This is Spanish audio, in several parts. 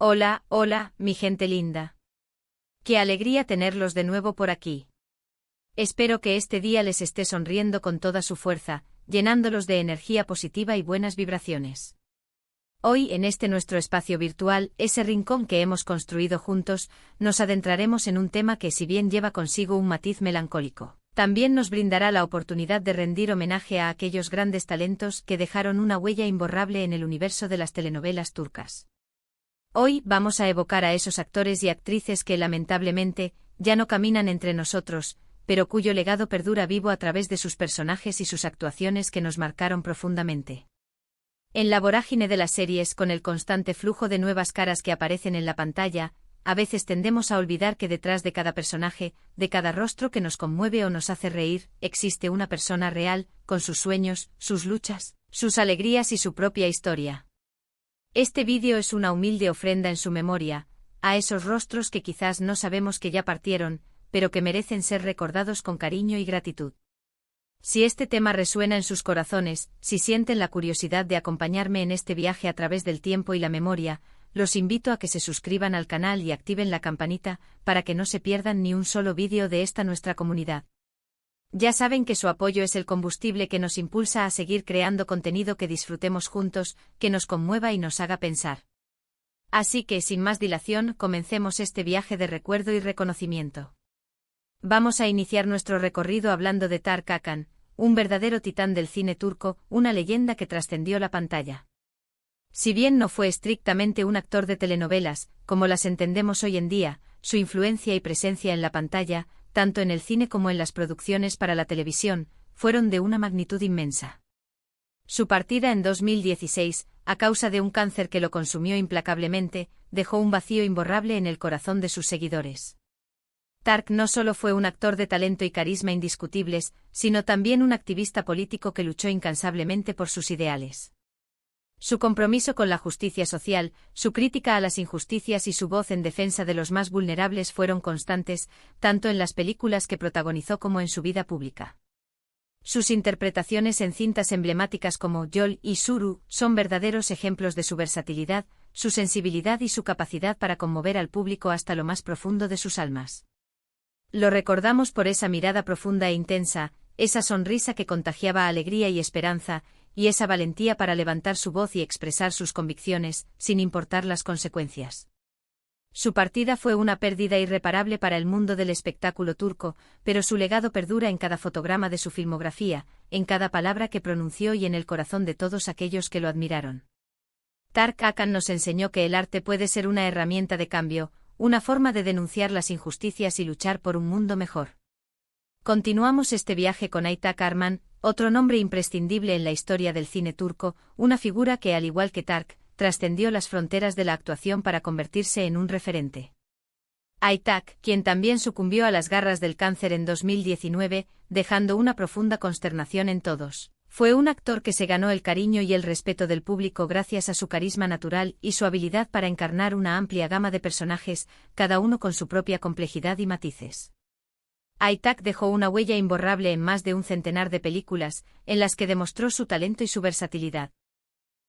Hola, hola, mi gente linda. Qué alegría tenerlos de nuevo por aquí. Espero que este día les esté sonriendo con toda su fuerza, llenándolos de energía positiva y buenas vibraciones. Hoy, en este nuestro espacio virtual, ese rincón que hemos construido juntos, nos adentraremos en un tema que, si bien lleva consigo un matiz melancólico, también nos brindará la oportunidad de rendir homenaje a aquellos grandes talentos que dejaron una huella imborrable en el universo de las telenovelas turcas. Hoy vamos a evocar a esos actores y actrices que, lamentablemente, ya no caminan entre nosotros, pero cuyo legado perdura vivo a través de sus personajes y sus actuaciones que nos marcaron profundamente. En la vorágine de las series, con el constante flujo de nuevas caras que aparecen en la pantalla, a veces tendemos a olvidar que detrás de cada personaje, de cada rostro que nos conmueve o nos hace reír, existe una persona real, con sus sueños, sus luchas, sus alegrías y su propia historia. Este vídeo es una humilde ofrenda en su memoria, a esos rostros que quizás no sabemos que ya partieron, pero que merecen ser recordados con cariño y gratitud. Si este tema resuena en sus corazones, si sienten la curiosidad de acompañarme en este viaje a través del tiempo y la memoria, los invito a que se suscriban al canal y activen la campanita, para que no se pierdan ni un solo vídeo de esta nuestra comunidad. Ya saben que su apoyo es el combustible que nos impulsa a seguir creando contenido que disfrutemos juntos, que nos conmueva y nos haga pensar. Así que, sin más dilación, comencemos este viaje de recuerdo y reconocimiento. Vamos a iniciar nuestro recorrido hablando de Tarık Akan, un verdadero titán del cine turco, una leyenda que trascendió la pantalla. Si bien no fue estrictamente un actor de telenovelas, como las entendemos hoy en día, su influencia y presencia en la pantalla, tanto en el cine como en las producciones para la televisión, fueron de una magnitud inmensa. Su partida en 2016, a causa de un cáncer que lo consumió implacablemente, dejó un vacío imborrable en el corazón de sus seguidores. Tarık no solo fue un actor de talento y carisma indiscutibles, sino también un activista político que luchó incansablemente por sus ideales. Su compromiso con la justicia social, su crítica a las injusticias y su voz en defensa de los más vulnerables fueron constantes, tanto en las películas que protagonizó como en su vida pública. Sus interpretaciones en cintas emblemáticas como Yol y Suru son verdaderos ejemplos de su versatilidad, su sensibilidad y su capacidad para conmover al público hasta lo más profundo de sus almas. Lo recordamos por esa mirada profunda e intensa, esa sonrisa que contagiaba alegría y esperanza, y esa valentía para levantar su voz y expresar sus convicciones, sin importar las consecuencias. Su partida fue una pérdida irreparable para el mundo del espectáculo turco, pero su legado perdura en cada fotograma de su filmografía, en cada palabra que pronunció y en el corazón de todos aquellos que lo admiraron. Tarık Akan nos enseñó que el arte puede ser una herramienta de cambio, una forma de denunciar las injusticias y luchar por un mundo mejor. Continuamos este viaje con Aytak Arman, otro nombre imprescindible en la historia del cine turco, una figura que, al igual que Tarık, trascendió las fronteras de la actuación para convertirse en un referente. Aytak, quien también sucumbió a las garras del cáncer en 2019, dejando una profunda consternación en todos, fue un actor que se ganó el cariño y el respeto del público gracias a su carisma natural y su habilidad para encarnar una amplia gama de personajes, cada uno con su propia complejidad y matices. Aytak dejó una huella imborrable en más de un centenar de películas, en las que demostró su talento y su versatilidad.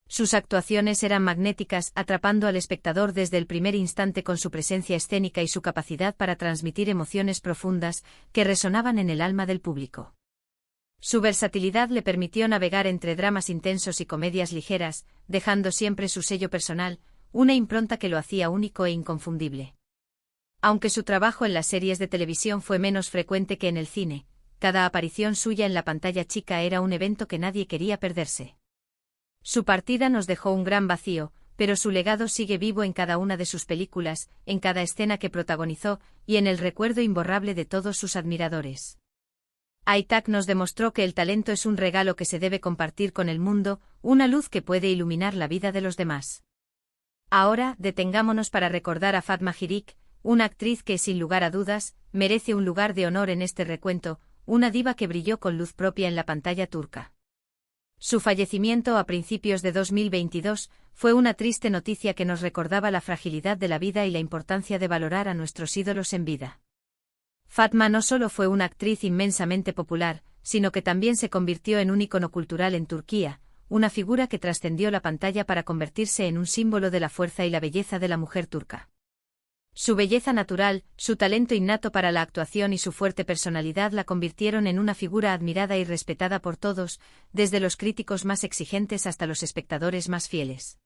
Sus actuaciones eran magnéticas, atrapando al espectador desde el primer instante con su presencia escénica y su capacidad para transmitir emociones profundas, que resonaban en el alma del público. Su versatilidad le permitió navegar entre dramas intensos y comedias ligeras, dejando siempre su sello personal, una impronta que lo hacía único e inconfundible. Aunque su trabajo en las series de televisión fue menos frecuente que en el cine, cada aparición suya en la pantalla chica era un evento que nadie quería perderse. Su partida nos dejó un gran vacío, pero su legado sigue vivo en cada una de sus películas, en cada escena que protagonizó, y en el recuerdo imborrable de todos sus admiradores. Aytak nos demostró que el talento es un regalo que se debe compartir con el mundo, una luz que puede iluminar la vida de los demás. Ahora, detengámonos para recordar a Fatma Girik, una actriz que, sin lugar a dudas, merece un lugar de honor en este recuento, una diva que brilló con luz propia en la pantalla turca. Su fallecimiento a principios de 2022 fue una triste noticia que nos recordaba la fragilidad de la vida y la importancia de valorar a nuestros ídolos en vida. Fatma no solo fue una actriz inmensamente popular, sino que también se convirtió en un ícono cultural en Turquía, una figura que trascendió la pantalla para convertirse en un símbolo de la fuerza y la belleza de la mujer turca. Su belleza natural, su talento innato para la actuación y su fuerte personalidad la convirtieron en una figura admirada y respetada por todos, desde los críticos más exigentes hasta los espectadores más fieles.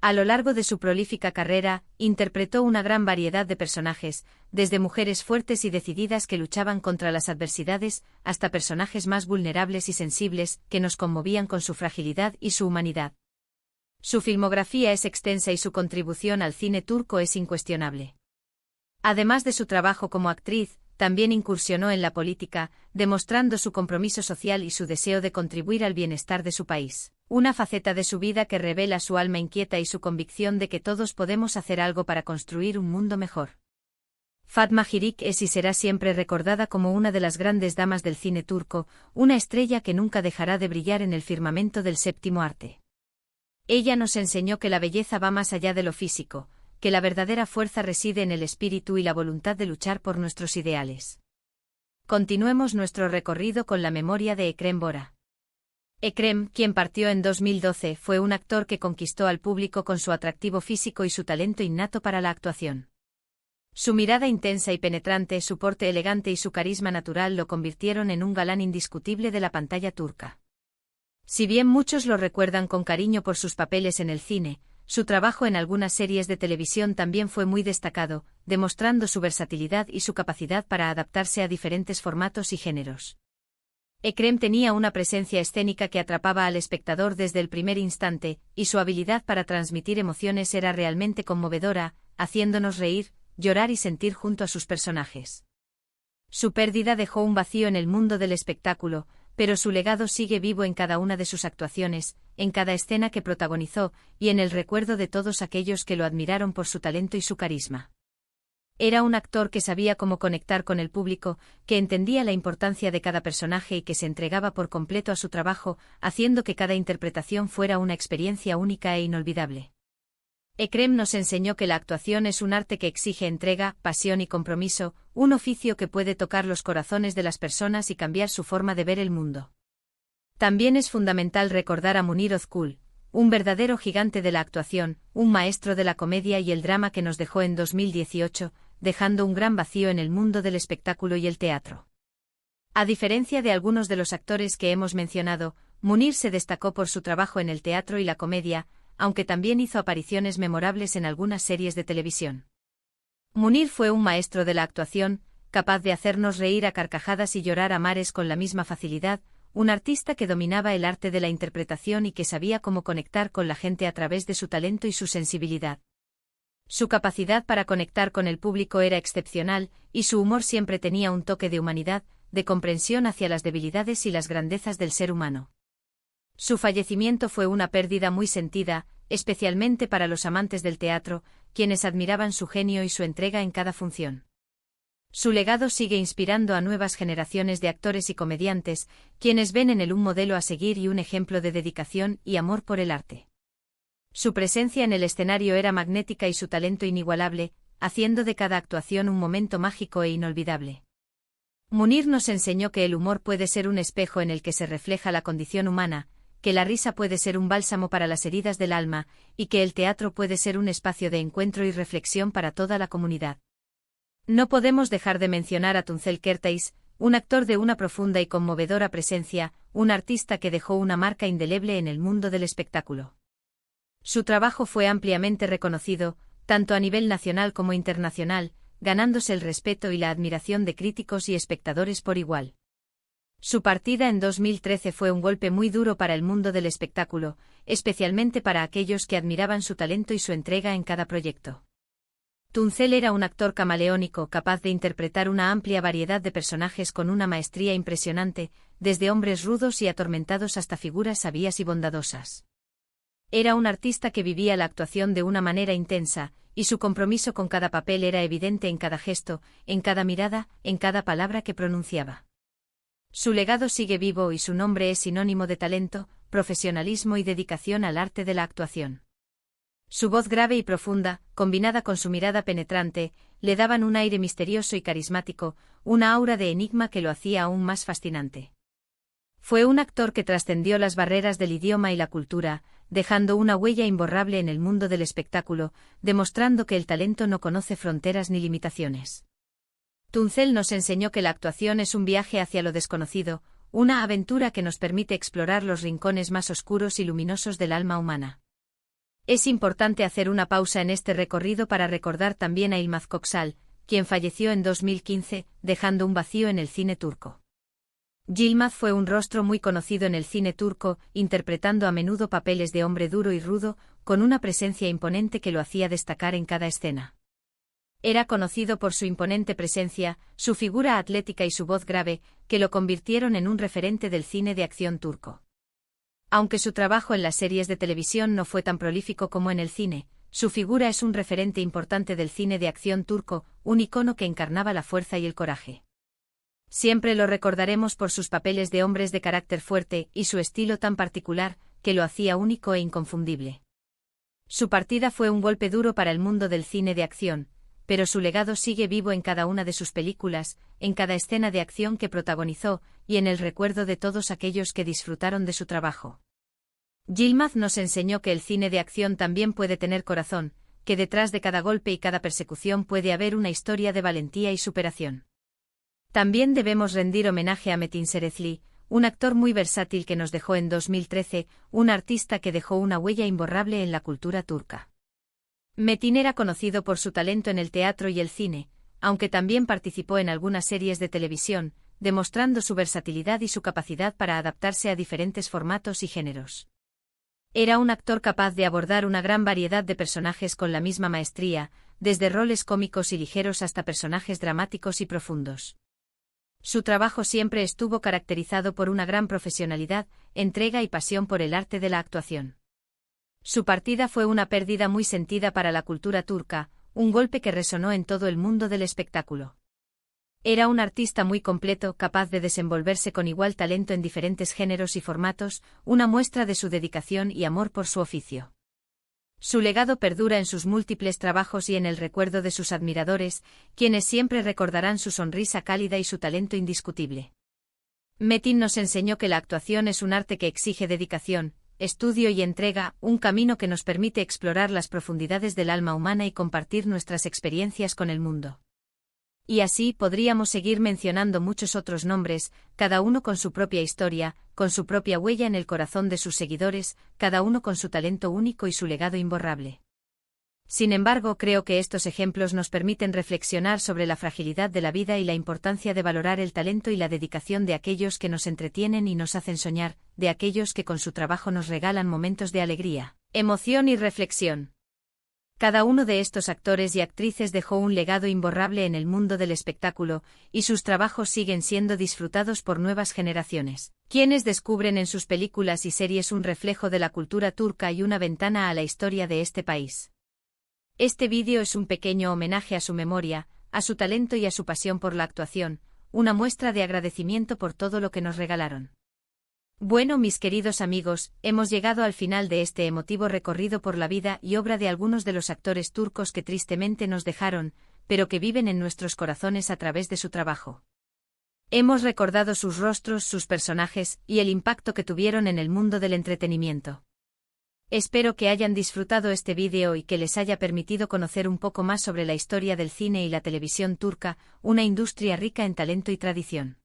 A lo largo de su prolífica carrera, interpretó una gran variedad de personajes, desde mujeres fuertes y decididas que luchaban contra las adversidades, hasta personajes más vulnerables y sensibles, que nos conmovían con su fragilidad y su humanidad. Su filmografía es extensa y su contribución al cine turco es incuestionable. Además de su trabajo como actriz, también incursionó en la política, demostrando su compromiso social y su deseo de contribuir al bienestar de su país. Una faceta de su vida que revela su alma inquieta y su convicción de que todos podemos hacer algo para construir un mundo mejor. Fatma Girik es y será siempre recordada como una de las grandes damas del cine turco, una estrella que nunca dejará de brillar en el firmamento del séptimo arte. Ella nos enseñó que la belleza va más allá de lo físico, que la verdadera fuerza reside en el espíritu y la voluntad de luchar por nuestros ideales. Continuemos nuestro recorrido con la memoria de Ekrem Bora. Ekrem, quien partió en 2012, fue un actor que conquistó al público con su atractivo físico y su talento innato para la actuación. Su mirada intensa y penetrante, su porte elegante y su carisma natural lo convirtieron en un galán indiscutible de la pantalla turca. Si bien muchos lo recuerdan con cariño por sus papeles en el cine, su trabajo en algunas series de televisión también fue muy destacado, demostrando su versatilidad y su capacidad para adaptarse a diferentes formatos y géneros. Ekrem tenía una presencia escénica que atrapaba al espectador desde el primer instante, y su habilidad para transmitir emociones era realmente conmovedora, haciéndonos reír, llorar y sentir junto a sus personajes. Su pérdida dejó un vacío en el mundo del espectáculo, pero su legado sigue vivo en cada una de sus actuaciones, en cada escena que protagonizó, y en el recuerdo de todos aquellos que lo admiraron por su talento y su carisma. Era un actor que sabía cómo conectar con el público, que entendía la importancia de cada personaje y que se entregaba por completo a su trabajo, haciendo que cada interpretación fuera una experiencia única e inolvidable. Ekrem nos enseñó que la actuación es un arte que exige entrega, pasión y compromiso, un oficio que puede tocar los corazones de las personas y cambiar su forma de ver el mundo. También es fundamental recordar a Munir Özkul, un verdadero gigante de la actuación, un maestro de la comedia y el drama que nos dejó en 2018, dejando un gran vacío en el mundo del espectáculo y el teatro. A diferencia de algunos de los actores que hemos mencionado, Munir se destacó por su trabajo en el teatro y la comedia, aunque también hizo apariciones memorables en algunas series de televisión. Munir fue un maestro de la actuación, capaz de hacernos reír a carcajadas y llorar a mares con la misma facilidad, un artista que dominaba el arte de la interpretación y que sabía cómo conectar con la gente a través de su talento y su sensibilidad. Su capacidad para conectar con el público era excepcional, y su humor siempre tenía un toque de humanidad, de comprensión hacia las debilidades y las grandezas del ser humano. Su fallecimiento fue una pérdida muy sentida, especialmente para los amantes del teatro, quienes admiraban su genio y su entrega en cada función. Su legado sigue inspirando a nuevas generaciones de actores y comediantes, quienes ven en él un modelo a seguir y un ejemplo de dedicación y amor por el arte. Su presencia en el escenario era magnética y su talento inigualable, haciendo de cada actuación un momento mágico e inolvidable. Munir nos enseñó que el humor puede ser un espejo en el que se refleja la condición humana, que la risa puede ser un bálsamo para las heridas del alma, y que el teatro puede ser un espacio de encuentro y reflexión para toda la comunidad. No podemos dejar de mencionar a Tuncel Kertais, un actor de una profunda y conmovedora presencia, un artista que dejó una marca indeleble en el mundo del espectáculo. Su trabajo fue ampliamente reconocido, tanto a nivel nacional como internacional, ganándose el respeto y la admiración de críticos y espectadores por igual. Su partida en 2013 fue un golpe muy duro para el mundo del espectáculo, especialmente para aquellos que admiraban su talento y su entrega en cada proyecto. Tuncel era un actor camaleónico capaz de interpretar una amplia variedad de personajes con una maestría impresionante, desde hombres rudos y atormentados hasta figuras sabias y bondadosas. Era un artista que vivía la actuación de una manera intensa, y su compromiso con cada papel era evidente en cada gesto, en cada mirada, en cada palabra que pronunciaba. Su legado sigue vivo y su nombre es sinónimo de talento, profesionalismo y dedicación al arte de la actuación. Su voz grave y profunda, combinada con su mirada penetrante, le daban un aire misterioso y carismático, una aura de enigma que lo hacía aún más fascinante. Fue un actor que trascendió las barreras del idioma y la cultura, dejando una huella imborrable en el mundo del espectáculo, demostrando que el talento no conoce fronteras ni limitaciones. Tunzel nos enseñó que la actuación es un viaje hacia lo desconocido, una aventura que nos permite explorar los rincones más oscuros y luminosos del alma humana. Es importante hacer una pausa en este recorrido para recordar también a Yılmaz Köksal, quien falleció en 2015, dejando un vacío en el cine turco. Yılmaz fue un rostro muy conocido en el cine turco, interpretando a menudo papeles de hombre duro y rudo, con una presencia imponente que lo hacía destacar en cada escena. Era conocido por su imponente presencia, su figura atlética y su voz grave, que lo convirtieron en un referente del cine de acción turco. Aunque su trabajo en las series de televisión no fue tan prolífico como en el cine, su figura es un referente importante del cine de acción turco, un icono que encarnaba la fuerza y el coraje. Siempre lo recordaremos por sus papeles de hombres de carácter fuerte y su estilo tan particular, que lo hacía único e inconfundible. Su partida fue un golpe duro para el mundo del cine de acción, pero su legado sigue vivo en cada una de sus películas, en cada escena de acción que protagonizó, y en el recuerdo de todos aquellos que disfrutaron de su trabajo. Yılmaz nos enseñó que el cine de acción también puede tener corazón, que detrás de cada golpe y cada persecución puede haber una historia de valentía y superación. También debemos rendir homenaje a Metin Serezli, un actor muy versátil que nos dejó en 2013, un artista que dejó una huella imborrable en la cultura turca. Metin era conocido por su talento en el teatro y el cine, aunque también participó en algunas series de televisión, demostrando su versatilidad y su capacidad para adaptarse a diferentes formatos y géneros. Era un actor capaz de abordar una gran variedad de personajes con la misma maestría, desde roles cómicos y ligeros hasta personajes dramáticos y profundos. Su trabajo siempre estuvo caracterizado por una gran profesionalidad, entrega y pasión por el arte de la actuación. Su partida fue una pérdida muy sentida para la cultura turca, un golpe que resonó en todo el mundo del espectáculo. Era un artista muy completo, capaz de desenvolverse con igual talento en diferentes géneros y formatos, una muestra de su dedicación y amor por su oficio. Su legado perdura en sus múltiples trabajos y en el recuerdo de sus admiradores, quienes siempre recordarán su sonrisa cálida y su talento indiscutible. Metin nos enseñó que la actuación es un arte que exige dedicación, estudio y entrega, un camino que nos permite explorar las profundidades del alma humana y compartir nuestras experiencias con el mundo. Y así podríamos seguir mencionando muchos otros nombres, cada uno con su propia historia, con su propia huella en el corazón de sus seguidores, cada uno con su talento único y su legado imborrable. Sin embargo, creo que estos ejemplos nos permiten reflexionar sobre la fragilidad de la vida y la importancia de valorar el talento y la dedicación de aquellos que nos entretienen y nos hacen soñar, de aquellos que con su trabajo nos regalan momentos de alegría, emoción y reflexión. Cada uno de estos actores y actrices dejó un legado imborrable en el mundo del espectáculo, y sus trabajos siguen siendo disfrutados por nuevas generaciones, quienes descubren en sus películas y series un reflejo de la cultura turca y una ventana a la historia de este país. Este vídeo es un pequeño homenaje a su memoria, a su talento y a su pasión por la actuación, una muestra de agradecimiento por todo lo que nos regalaron. Bueno, mis queridos amigos, hemos llegado al final de este emotivo recorrido por la vida y obra de algunos de los actores turcos que tristemente nos dejaron, pero que viven en nuestros corazones a través de su trabajo. Hemos recordado sus rostros, sus personajes y el impacto que tuvieron en el mundo del entretenimiento. Espero que hayan disfrutado este vídeo y que les haya permitido conocer un poco más sobre la historia del cine y la televisión turca, una industria rica en talento y tradición.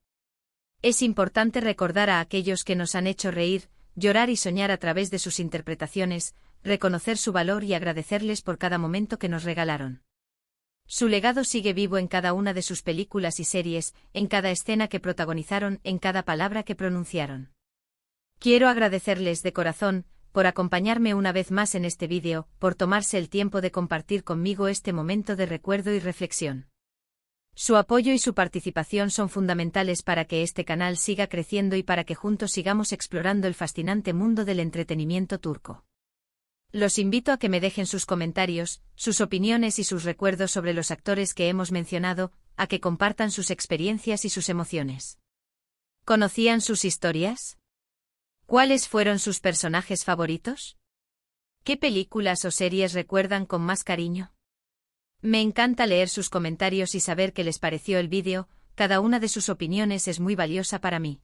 Es importante recordar a aquellos que nos han hecho reír, llorar y soñar a través de sus interpretaciones, reconocer su valor y agradecerles por cada momento que nos regalaron. Su legado sigue vivo en cada una de sus películas y series, en cada escena que protagonizaron, en cada palabra que pronunciaron. Quiero agradecerles de corazón, por acompañarme una vez más en este vídeo, por tomarse el tiempo de compartir conmigo este momento de recuerdo y reflexión. Su apoyo y su participación son fundamentales para que este canal siga creciendo y para que juntos sigamos explorando el fascinante mundo del entretenimiento turco. Los invito a que me dejen sus comentarios, sus opiniones y sus recuerdos sobre los actores que hemos mencionado, a que compartan sus experiencias y sus emociones. ¿Conocían sus historias? ¿Cuáles fueron sus personajes favoritos? ¿Qué películas o series recuerdan con más cariño? Me encanta leer sus comentarios y saber qué les pareció el vídeo, cada una de sus opiniones es muy valiosa para mí.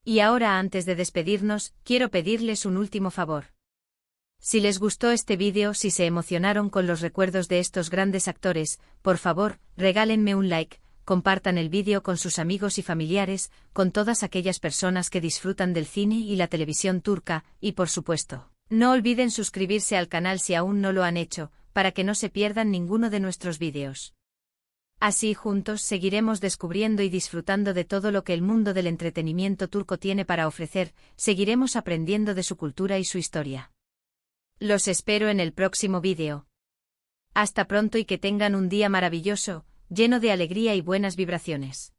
Y ahora antes de despedirnos, quiero pedirles un último favor. Si les gustó este vídeo, si se emocionaron con los recuerdos de estos grandes actores, por favor, regálenme un like, compartan el vídeo con sus amigos y familiares, con todas aquellas personas que disfrutan del cine y la televisión turca, y por supuesto, no olviden suscribirse al canal si aún no lo han hecho, para que no se pierdan ninguno de nuestros vídeos. Así juntos seguiremos descubriendo y disfrutando de todo lo que el mundo del entretenimiento turco tiene para ofrecer, seguiremos aprendiendo de su cultura y su historia. Los espero en el próximo vídeo. Hasta pronto y que tengan un día maravilloso, lleno de alegría y buenas vibraciones.